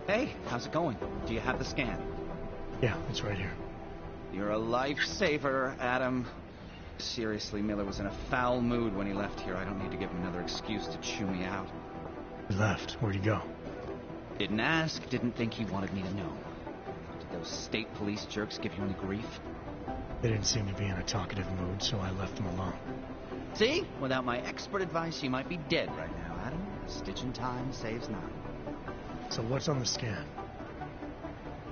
Hey, how's it going? Do you have the scan? Yeah, it's right here. You're a lifesaver, Adam. Seriously, Miller was in a foul mood when he left here. I don't need to give him another excuse to chew me out. He left. Where'd he go? Didn't ask, didn't think he wanted me to know. Did those state police jerks give you any grief? They didn't seem to be in a talkative mood, so I left them alone. See? Without my expert advice, you might be dead right now, Adam. A stitch in time saves none. So what's on the scan?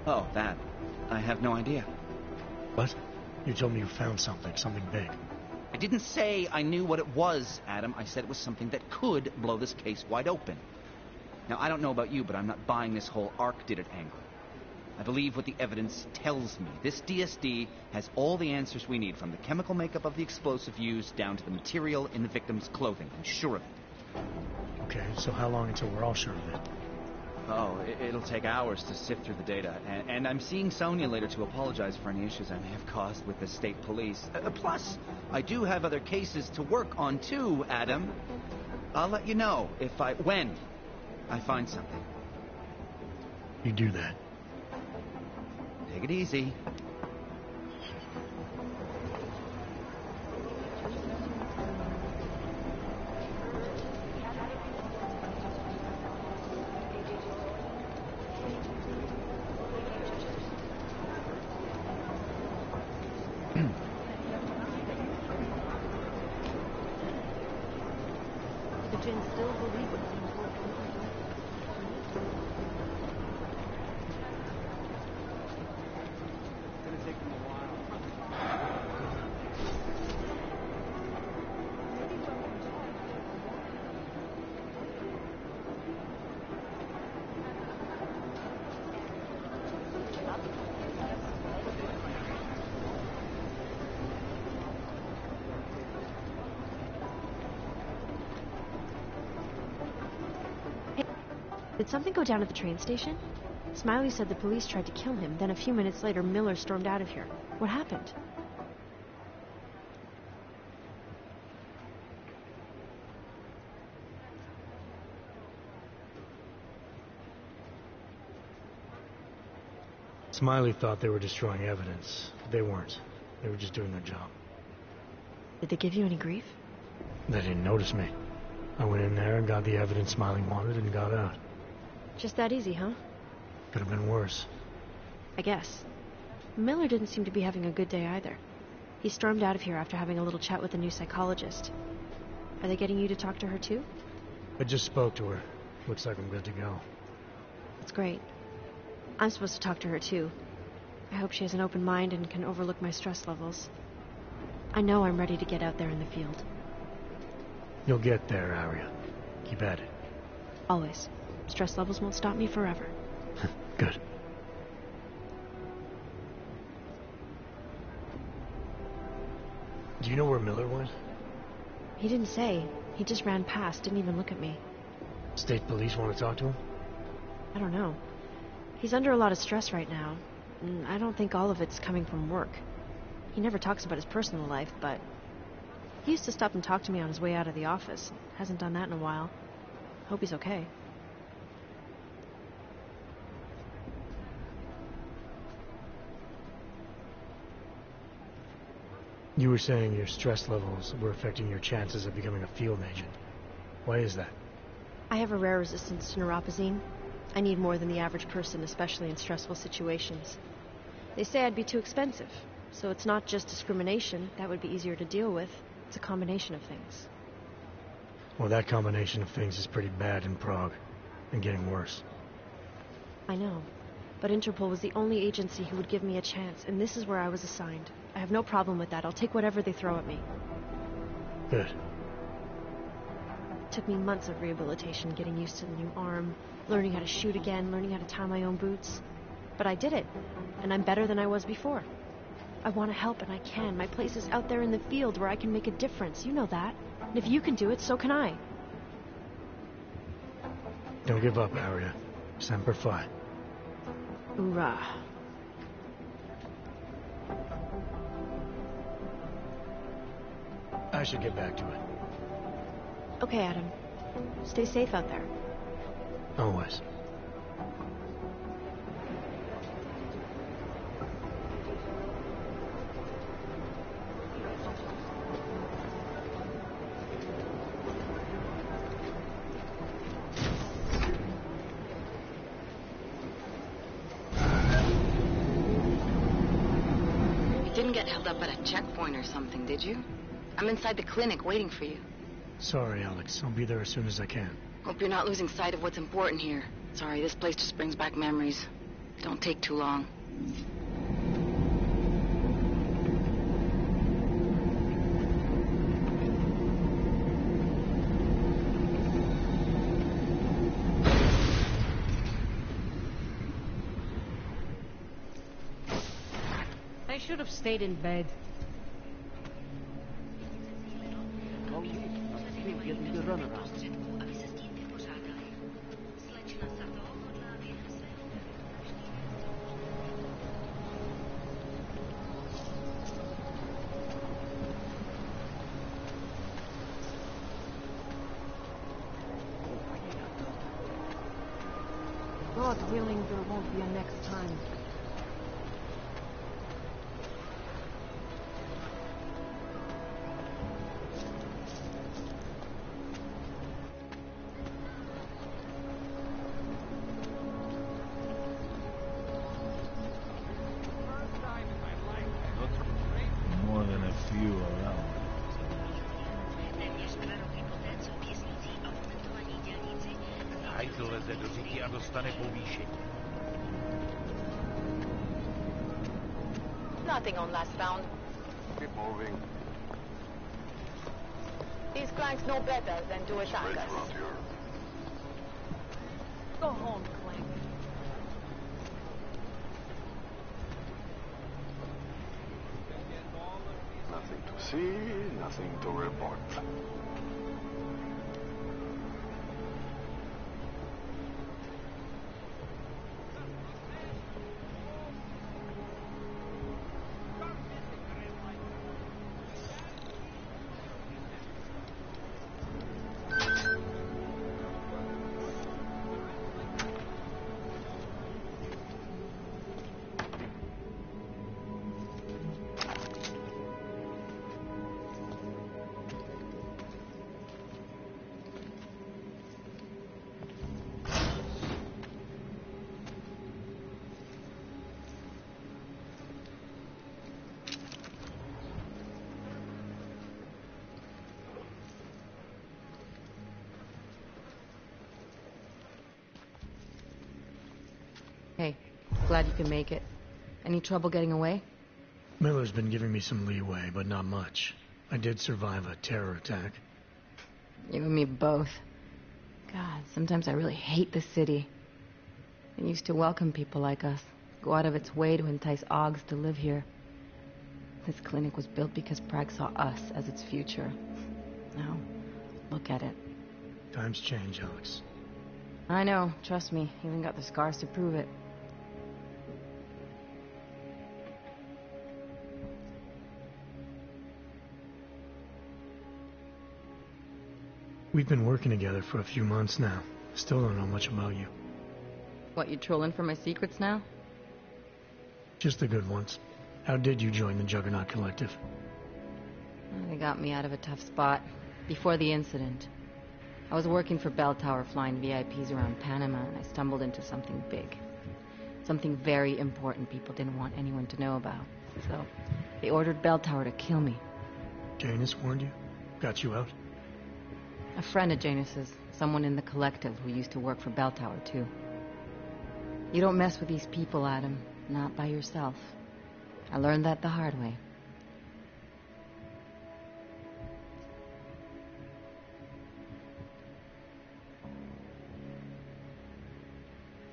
Oh, that. I have no idea. What? You told me you found something big. I didn't say I knew what it was, Adam. I said it was something that could blow this case wide open. Now, I don't know about you, but I'm not buying this whole Ark did it angle. I believe what the evidence tells me. This DSD has all the answers we need, from the chemical makeup of the explosive used down to the material in the victim's clothing. I'm sure of it. Okay, so how long until we're all sure of it? Oh, it'll take hours to sift through the data. And I'm seeing Sonia later to apologize for any issues I may have caused with the state police. Plus, I do have other cases to work on too, Adam. I'll let you know when I find something. You do that. Take it easy. Did something go down at the train station? Smiley said the police tried to kill him, then a few minutes later Miller stormed out of here. What happened? Smiley thought they were destroying evidence. They weren't. They were just doing their job. Did they give you any grief? They didn't notice me. I went in there and got the evidence Smiley wanted and got out. Just that easy, huh? Could have been worse. I guess. Miller didn't seem to be having a good day either. He stormed out of here after having a little chat with the new psychologist. Are they getting you to talk to her too? I just spoke to her. Looks like I'm good to go. That's great. I'm supposed to talk to her too. I hope she has an open mind and can overlook my stress levels. I know I'm ready to get out there in the field. You'll get there, Aria. Keep at it. Always. Stress levels won't stop me forever. Good. Do you know where Miller went? He didn't say. He just ran past, didn't even look at me. State police want to talk to him? I don't know. He's under a lot of stress right now, and I don't think all of it's coming from work. He never talks about his personal life, but he used to stop and talk to me on his way out of the office. Hasn't done that in a while. Hope he's okay. You were saying your stress levels were affecting your chances of becoming a field agent. Why is that? I have a rare resistance to neuropazine. I need more than the average person, especially in stressful situations. They say I'd be too expensive, so it's not just discrimination. That would be easier to deal with. It's a combination of things. Well, that combination of things is pretty bad in Prague, and getting worse. I know, but Interpol was the only agency who would give me a chance, and this is where I was assigned. I have no problem with that. I'll take whatever they throw at me. Good. It took me months of rehabilitation, getting used to the new arm, learning how to shoot again, learning how to tie my own boots. But I did it, and I'm better than I was before. I want to help, and I can. My place is out there in the field where I can make a difference. You know that. And if you can do it, so can I. Don't give up, Arya. Semper Fi. Hoorah. I should get back to it. Okay, Adam. Stay safe out there. Always. Didn't get held up at a checkpoint or something, did you? I'm inside the clinic waiting for you. Sorry, Alex. I'll be there as soon as I can. Hope you're not losing sight of what's important here. Sorry, this place just brings back memories. Don't take too long. I should have stayed in bed. God willing, there won't be a next time. More than a few around. Hajzl leze do zdi a dostane povýšení. Nothing on last round. Keep moving. These clanks know better than to attack Straight us. around here. Go home, Clank. Nothing to see, nothing to report. Hey, glad you can make it. Any trouble getting away? Miller's been giving me some leeway, but not much. I did survive a terror attack. You and me both. God, sometimes I really hate the city. It used to welcome people like us, go out of its way to entice Augs to live here. This clinic was built because Prague saw us as its future. Now, look at it. Times change, Alex. I know, trust me, even got the scars to prove it. We've been working together for a few months now. Still don't know much about you. What, you trolling for my secrets now? Just the good ones. How did you join the Juggernaut Collective? They got me out of a tough spot. Before the incident, I was working for Bell Tower flying VIPs around Panama, and I stumbled into something big. Something very important people didn't want anyone to know about. So, they ordered Bell Tower to kill me. Janus warned you? Got you out? A friend of Janus's, someone in the collective who used to work for Bell Tower, too. You don't mess with these people, Adam. Not by yourself. I learned that the hard way.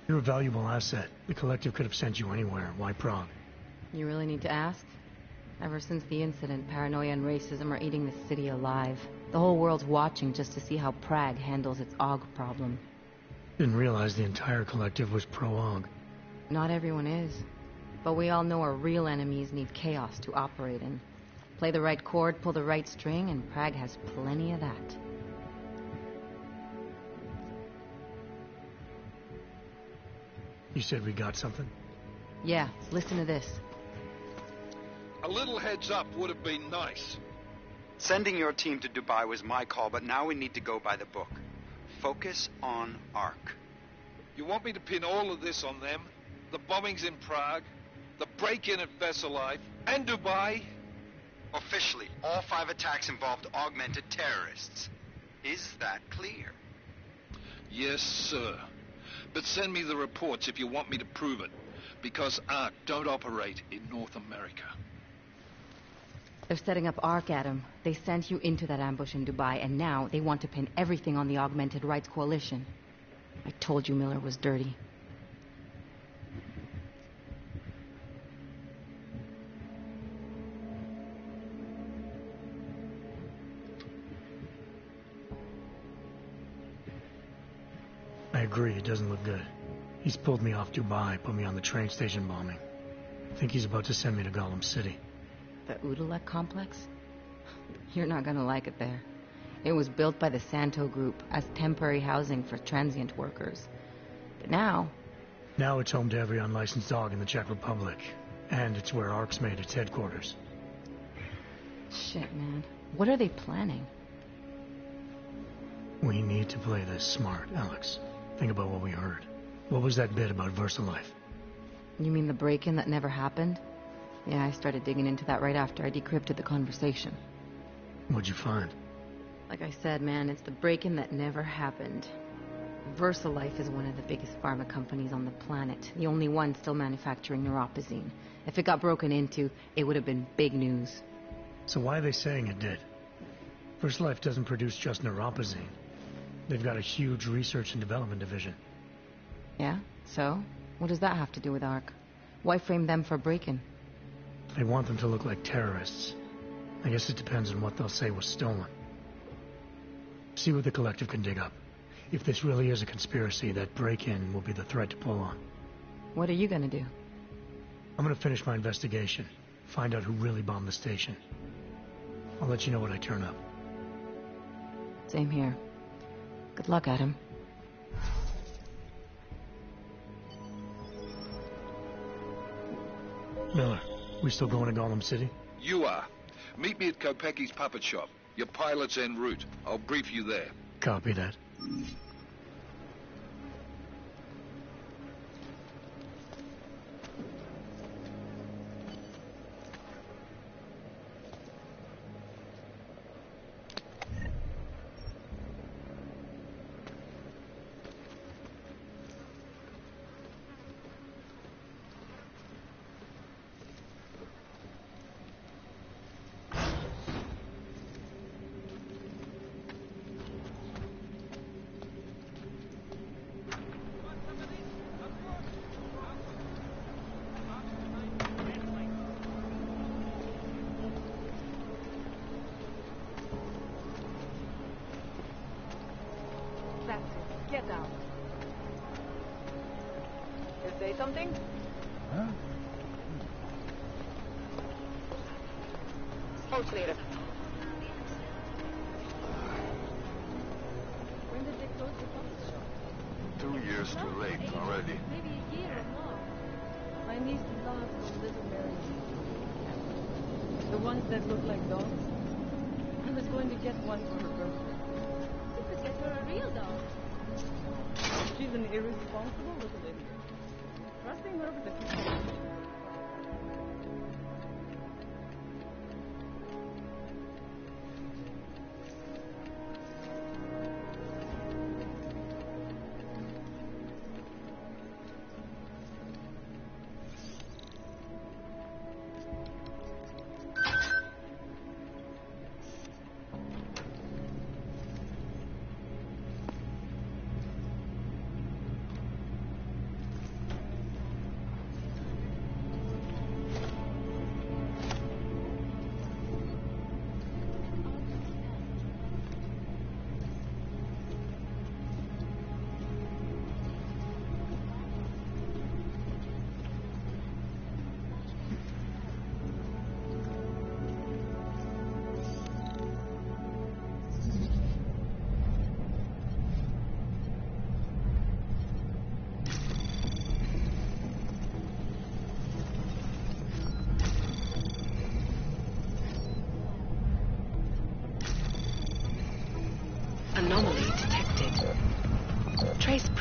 You're a valuable asset. The Collective could have sent you anywhere. Why Prague? You really need to ask? Ever since the incident, paranoia and racism are eating the city alive. The whole world's watching just to see how Prague handles its AUG problem. Didn't realize the entire Collective was pro-AUG. Not everyone is. But we all know our real enemies need chaos to operate in. Play the right chord, pull the right string, and Prague has plenty of that. You said we got something? Yeah, listen to this. A little heads up would have been nice. Sending your team to Dubai was my call, but now we need to go by the book. Focus on ARC. You want me to pin all of this on them? The bombings in Prague, the break-in at Veselov, and Dubai? Officially, all 5 attacks involved augmented terrorists. Is that clear? Yes, sir. But send me the reports if you want me to prove it, because ARC don't operate in North America. They're setting up ARC, Adam. They sent you into that ambush in Dubai, and now they want to pin everything on the Augmented Rights Coalition. I told you Miller was dirty. I agree, it doesn't look good. He's pulled me off Dubai, put me on the train station bombing. I think he's about to send me to Gollum City. The Udalek complex? You're not gonna like it there. It was built by the Santo Group as temporary housing for transient workers. But now... Now it's home to every unlicensed dog in the Czech Republic. And it's where ARC's made its headquarters. Shit, man. What are they planning? We need to play this smart, Alex. Think about what we heard. What was that bit about VersaLife? You mean the break-in that never happened? Yeah, I started digging into that right after I decrypted the conversation. What'd you find? Like I said, man, it's the break-in that never happened. VersaLife is one of the biggest pharma companies on the planet. The only one still manufacturing neuropozyne. If it got broken into, it would have been big news. So why are they saying it did? VersaLife doesn't produce just neuropozyne. They've got a huge research and development division. Yeah? So? What does that have to do with ARC? Why frame them for break-in? They want them to look like terrorists. I guess it depends on what they'll say was stolen. See what the Collective can dig up. If this really is a conspiracy, that break-in will be the thread to pull on. What are you gonna do? I'm gonna finish my investigation. Find out who really bombed the station. I'll let you know when I turn up. Same here. Good luck, Adam. Miller, we still going to Gollum City? You are. Meet me at Kopecki's puppet shop. Your pilot's en route. I'll brief you there. Copy that. That's it. Get out. You say something? Huh? Post later. When did they close the puppet shop? 2 years too late already. Maybe a year or more. My niece loves those little berries. The ones that look like dogs. I was going to get one for her birthday. You could get her a real dog. She's an irresponsible little idiot. Trusting her with a few.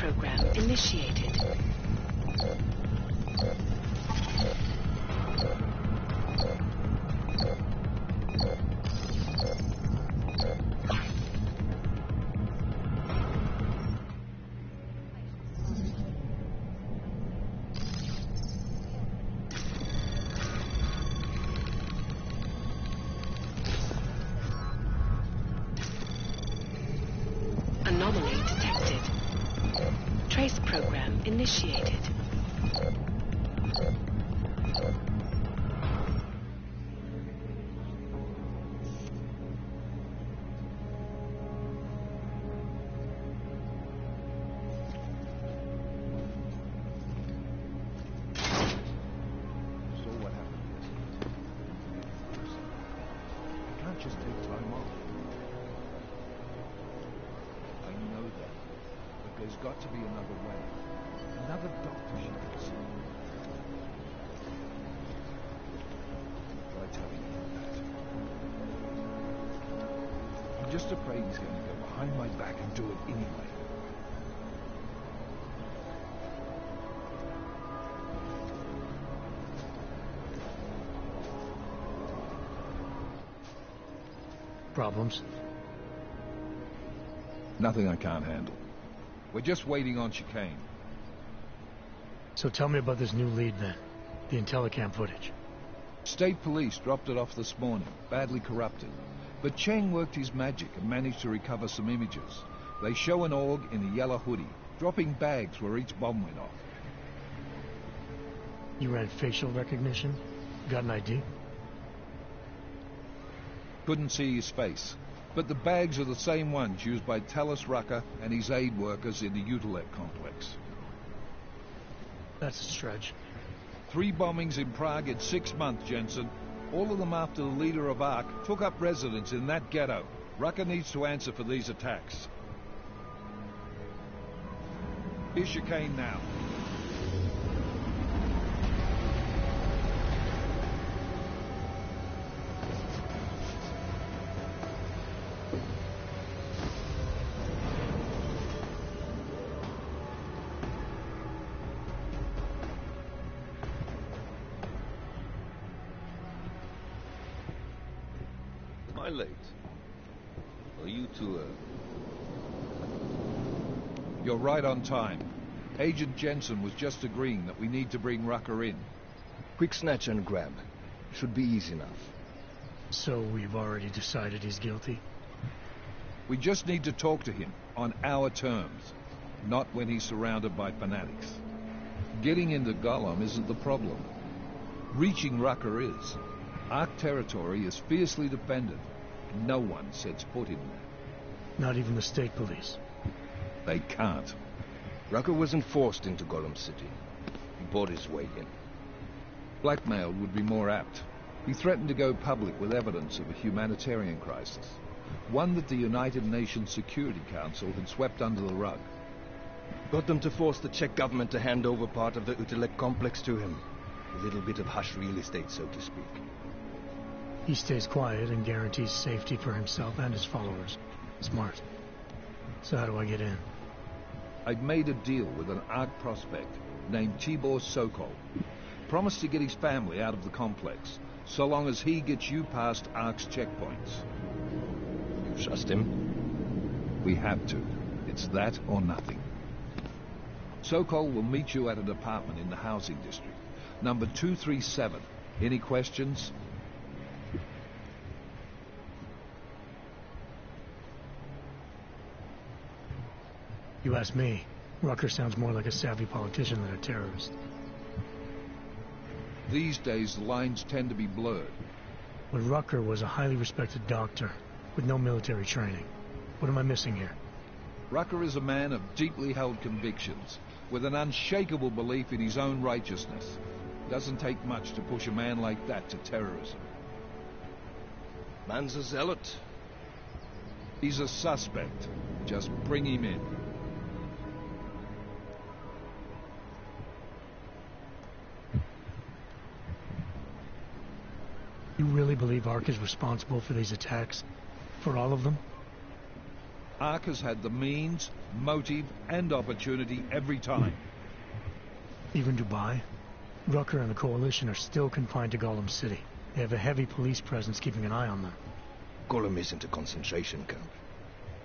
program initiated. Anomaly detected. Trace program initiated. So what happened yesterday? I can't just take time off. I know that. But there's got to be another way. Another doctor she can see. Why tell you that? I'm just afraid he's going to go behind my back and do it anyway. Problems? Nothing I can't handle. We're just waiting on chicane. So tell me about this new lead then. The Intellicam footage. State police dropped it off this morning, badly corrupted. But Cheng worked his magic and managed to recover some images. They show an org in a yellow hoodie, dropping bags where each bomb went off. You ran facial recognition? Got an ID? Couldn't see his face. But the bags are the same ones used by Talos Rucker and his aid workers in the Utilec complex. That's a stretch. 3 bombings in Prague in 6 months, Jensen. All of them after the leader of ARC took up residence in that ghetto. Rucker needs to answer for these attacks. Here's chicane now. Am I late? Are you too early? You're right on time. Agent Jensen was just agreeing that we need to bring Rucker in. Quick snatch and grab. Should be easy enough. So we've already decided he's guilty? We just need to talk to him on our terms, not when he's surrounded by fanatics. Getting into Gollum isn't the problem. Reaching Rucker is. ARC territory is fiercely defended. No one sets foot in there. Not even the state police? They can't. Rucker wasn't forced into Gollum City. He bought his way in. Blackmail would be more apt. He threatened to go public with evidence of a humanitarian crisis. One that the United Nations Security Council had swept under the rug. Got them to force the Czech government to hand over part of the Utilec complex to him. A little bit of hush real estate, so to speak. He stays quiet and guarantees safety for himself and his followers. Smart. So how do I get in? I've made a deal with an ARC prospect named Tibor Sokol. Promised to get his family out of the complex, so long as he gets you past ARC's checkpoints. You trust him? We have to. It's that or nothing. Sokol will meet you at an apartment in the housing district. Number 237. Any questions? You ask me. Rucker sounds more like a savvy politician than a terrorist. These days, the lines tend to be blurred. But Rucker was a highly respected doctor, with no military training. What am I missing here? Rucker is a man of deeply held convictions, with an unshakable belief in his own righteousness. Doesn't take much to push a man like that to terrorism. Man's a zealot. He's a suspect. Just bring him in. You really believe ARC is responsible for these attacks? For all of them? Ark has had the means, motive, and opportunity every time. Even Dubai? Rucker and the Coalition are still confined to Gollum City. They have a heavy police presence keeping an eye on them. Gollum isn't a concentration camp.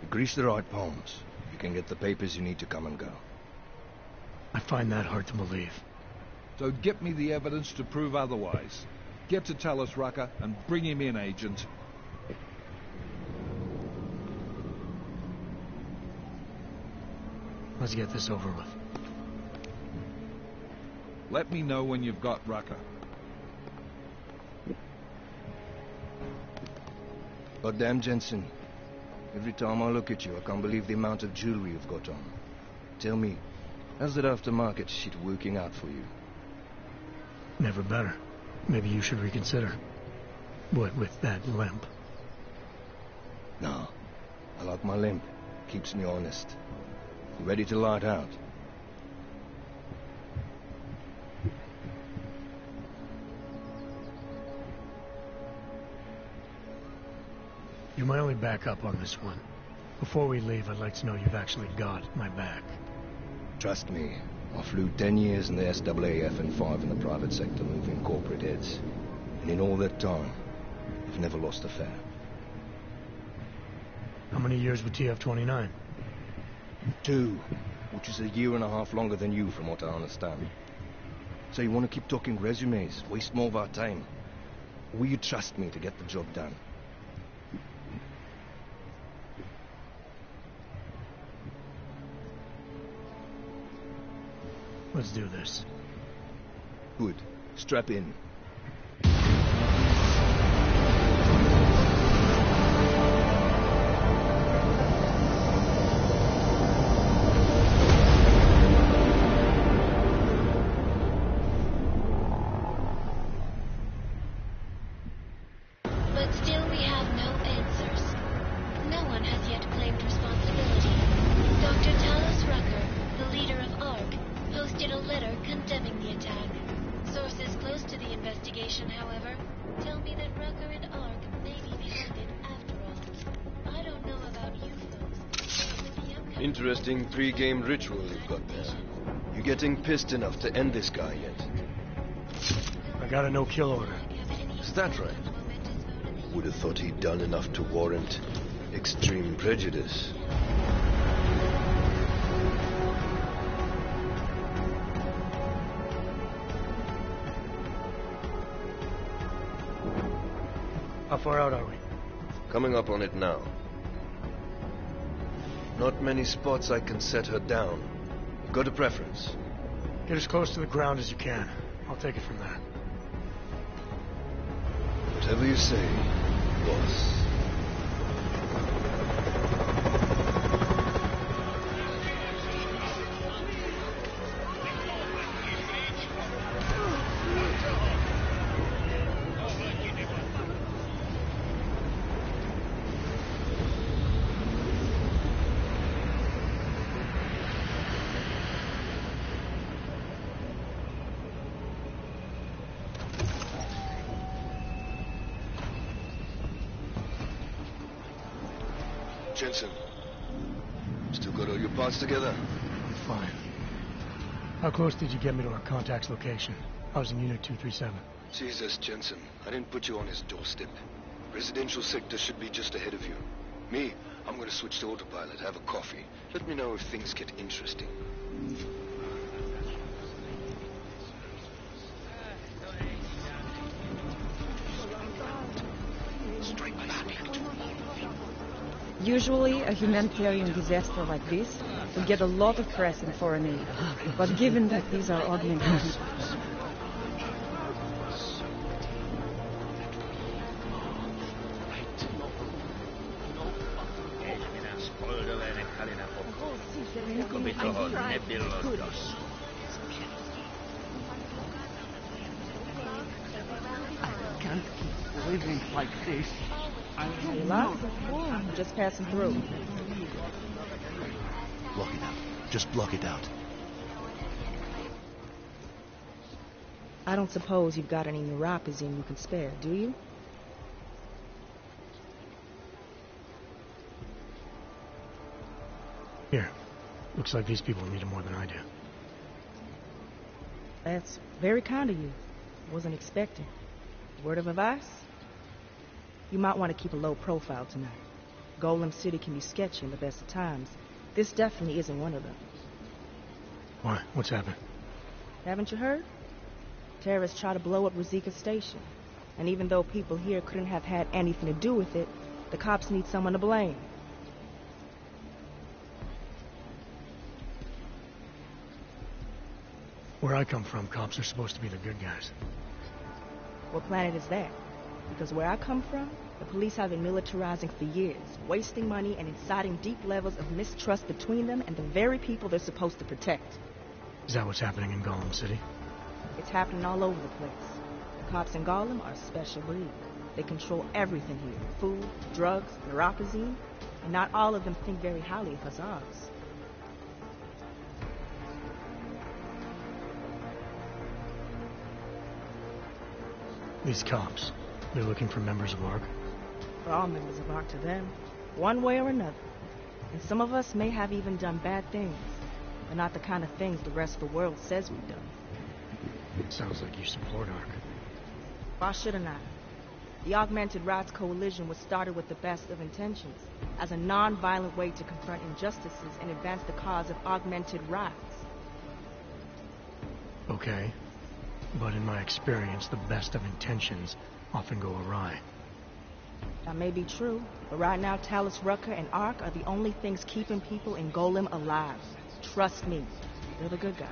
You grease the right palms, you can get the papers you need to come and go. I find that hard to believe. So get me the evidence to prove otherwise. Get to Talus Rucker and bring him in, Agent. Let's get this over with. Let me know when you've got Rucker. Goddamn, Jensen. Every time I look at you, I can't believe the amount of jewelry you've got on. Tell me, how's that aftermarket shit working out for you? Never better. Maybe you should reconsider. What with that limp? No. I like my limp. Keeps me honest. You ready to light out? You're my only backup on this one. Before we leave, I'd like to know you've actually got my back. Trust me, I flew 10 years in the SAAF and 5 in the private sector moving corporate heads. And in all that time, I've never lost a fare. How many years with TF-29? 2, which is a year and a half longer than you from what I understand. So you want to keep talking resumes, waste more of our time? Or will you trust me to get the job done? Let's do this. Good. Strap in. But still we have no answers. No one has yet claimed responsibility. Dr. Talus Rucker, the leader of ARC, posted a letter condemning the attack. Sources close to the investigation, however, tell me that Rucker and ARC may be behind it after all. I don't know about you folks, but with the upcoming... Interesting pre-game ritual you've got there. You getting pissed enough to end this guy yet? I got a no-kill order. Is that right? Would have thought he'd done enough to warrant extreme prejudice. How far out are we? Coming up on it now. Not many spots I can set her down. Got a preference? Get as close to the ground as you can. I'll take it from there. Whatever you say, boss. Jensen, still got all your parts together? Fine. How close did you get me to our contact's location? I was in Unit 237. Jesus, Jensen, I didn't put you on his doorstep. Residential sector should be just ahead of you. Me, I'm gonna switch to autopilot, have a coffee. Let me know if things get interesting. Usually, a humanitarian disaster like this would get a lot of press in foreign aid. But given that these are augmented... I can't keep living like this. Relax, I'm just passing through. Block it out. Just block it out. I don't suppose you've got any neuropazine you can spare, do you? Looks like these people need it more than I do. That's very kind of you. Wasn't expecting. Word of advice? You might want to keep a low profile tonight. Golem City can be sketchy in the best of times. This definitely isn't one of them. Why? What's happened? Haven't you heard? Terrorists try to blow up Rosika Station. And even though people here couldn't have had anything to do with it, the cops need someone to blame. Where I come from, cops are supposed to be the good guys. What planet is that? Because where I come from, the police have been militarizing for years, wasting money and inciting deep levels of mistrust between them and the very people they're supposed to protect. Is that what's happening in Golem City? It's happening all over the place. The cops in Golem are a special breed. They control everything here. Food, drugs, neuropozyne, and not all of them think very highly of us ours. These cops, they're looking for members of ARC? We're all members of ARC to them, one way or another. And some of us may have even done bad things, but not the kind of things the rest of the world says we've done. Sounds like you support ARC. Why shouldn't I? The Augmented Rights Coalition was started with the best of intentions, as a non-violent way to confront injustices and advance the cause of augmented rights. Okay. But in my experience, the best of intentions often go awry. That may be true, but right now Talus Rucker and ARC are the only things keeping people in Golem alive. Trust me, they're the good guys.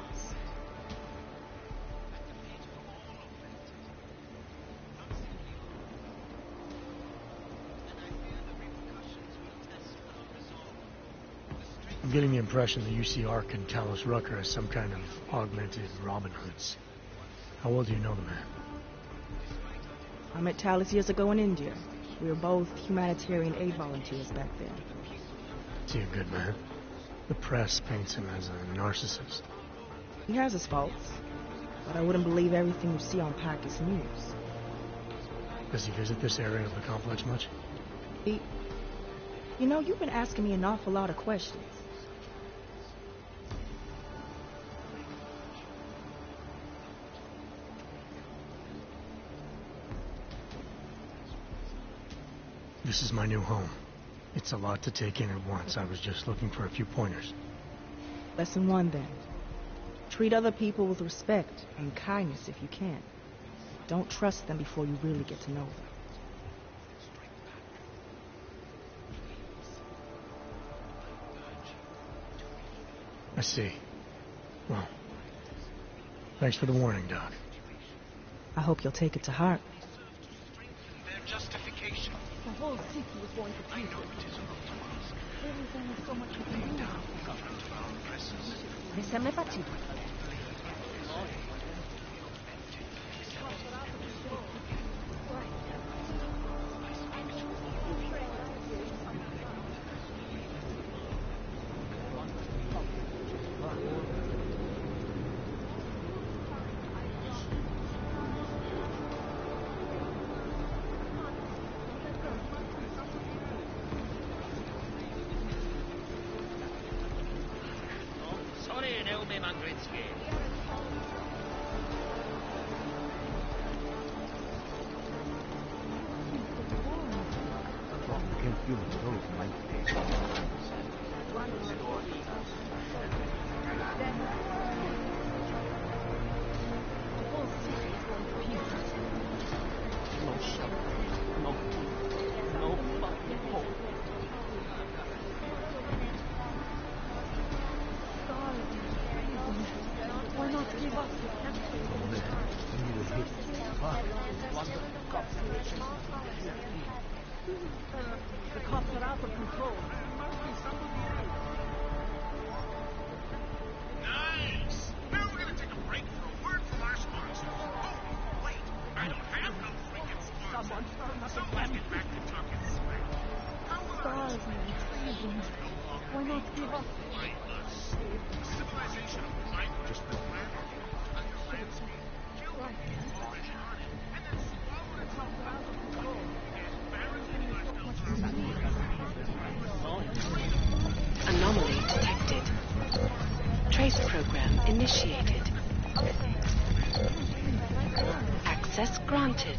I'm getting the impression that you see ARC and Talus Rucker as some kind of augmented Robin Hoods. How well do you know the man? I met Talus years ago in India. We were both humanitarian aid volunteers back then. Is he a good man? The press paints him as a narcissist. He has his faults, but I wouldn't believe everything you see on Pakistan News. Does he visit this area of the complex much? You know, you've been asking me an awful lot of questions. This is my new home. It's a lot to take in at once. I was just looking for a few pointers. Lesson 1, then. Treat other people with respect and kindness if you can. Don't trust them before you really get to know them. I see. Well, thanks for the warning, Doc. I hope you'll take it to heart. Their justification. The whole city was going to pieces. There was only so much you can do. Mi sembra impazzito. The cops are out of control. There must be somebody else. Nice! Now we're gonna take a break for a word from our sponsors. Oh, wait, I don't have no freaking sponsors. Someone get back to talking smack. Stars are intriguing. Why not give up? Civilization of climate just the planet on your landscape. Kill it, finish on it, and then swallow itself out of control. Anomaly detected. initiated. Access granted.